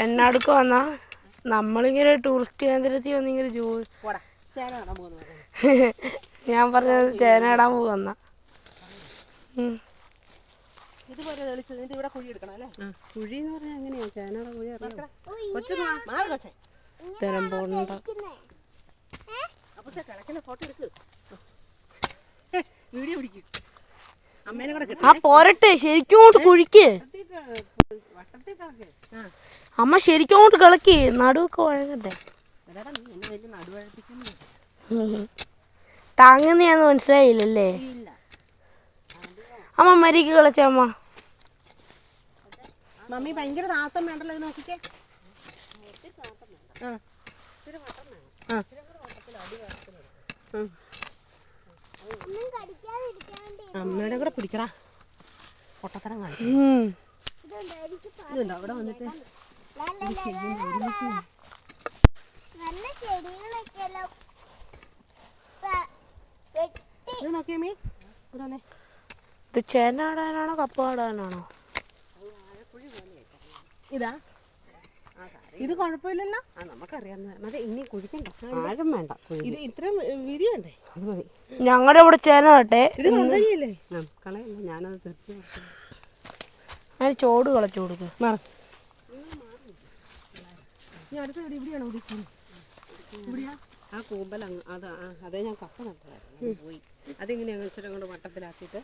എന്നാടുക്ക് വന്നാ നമ്മളിങ്ങനെ ടൂറിസ്റ്റ് കേന്ദ്രത്തിൽ വന്നിങ്ങനെ ഞാൻ പറഞ്ഞത് ചേന ഇടാൻ പോവന്ന. ഇതുപോലെ തെളിച്ചത് ഇവിടെ കുഴി എടുക്കണം അല്ലേ? കുഴി എന്ന് പറഞ്ഞാൽ എങ്ങനെയാ ചേനയുടെ കുഴി തരം പോണ്ട. ഫോട്ടോ എടുക്ക്, വീഡിയോ പിടിക്കും. അമ്മേനെ കൂടെ ആ പോരട്ടെ, ശരിക്കും കൊണ്ട് കുഴിക്ക്. അമ്മ ശരിക്കും കൊണ്ട് കളക്കി നടുവൊക്കെ വഴങ്ങട്ടെ. താങ്ങുന്നയാന്ന് മനസ്സിലായില്ലല്ലേ? അമ്മ മരിക്ക് കളിച്ച അമ്മ. മമ്മി ഭയങ്കര താത്തം വേണ്ടല്ലോ, ഇത് നോക്കിക്കേ. അമ്മയുടെ കൂടെ പിടിക്കടാ, പൊട്ടത്തരം കാണിക്കും. ഇതുണ്ടോ അവിടെ വന്നിട്ട് നോക്കിയേ മീ ഇവിടെ വന്നേ. ഇത് ചേന നടാനാണോ കപ്പ നടാനാണോ? ഇതാ ഇത് കുഴപ്പമില്ലല്ലോ, നമുക്കറിയാവുന്ന മതി. ഇനി കുഴിക്കണ്ട, ആഴം വേണ്ട. ഇത് ഇത്രയും വീതി വേണ്ടേ? അത് മതി. ഞങ്ങളുടെ ഇവിടെ ചേന നട്ടെ. ഇത് കളയല്ലേ? കളയല്ല, ഞാനത് തീർച്ചയായിട്ടും അതിന് ചോട് കളച്ചു കൊടുക്കുക. ഇനി അടുത്ത ഇവിടെയാണോ പിടിക്കുന്നത്? ഇവിടെയാ ആ കൂമ്പൽ അങ്ങ് അതേ ഞാൻ കപ്പ നട്ടതായിരുന്നു, പോയി. അതിങ്ങനെയാണ് ഇച്ചിരി കൊണ്ട് വട്ടത്തിലാക്കിയിട്ട്.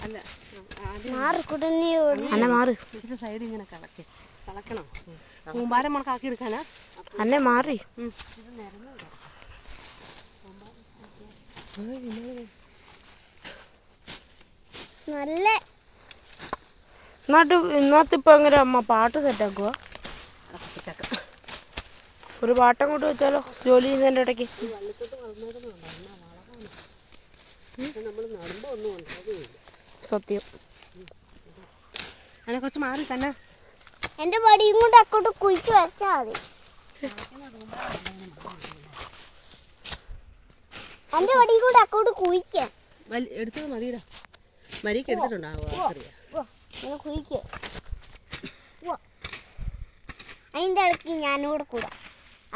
അല്ല ഇതിന്റെ സൈഡ് ഇങ്ങനെ കളക്കണം. കൂമ്പാരം മുളക്കാക്കി എടുക്കാനാ. അന്നെ മാറി നല്ല ഇന്നത്തിപ്പോ എങ്ങനെ അമ്മ പാട്ട് സെറ്റാക്കുക? ഒരു പാട്ടങ്ങോട്ട് വെച്ചാലോ, ജോലി ചെയ്യുന്നതിൻ്റെ ഇടയ്ക്ക്. സത്യം. അതിനെ കുറച്ച് മാറി തന്നെ. എന്റെ വടിയും കൊണ്ട് അങ്ങോട്ട് കുഴിച്ച് വെച്ചാൽ മതി. എന്റെ വടിയും കൊണ്ട് അങ്ങോട്ട് കുഴിക്കാം. എടുത്തത് മതിയിടാ, മരിക്ക് എടുത്തിട്ടുണ്ടാവുക. അതിന്റെ ഇടയ്ക്ക് ഞാനും കൂടെ കൂടാം.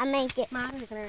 അമ്മയ്ക്ക് മാറി നിൽക്കണേ,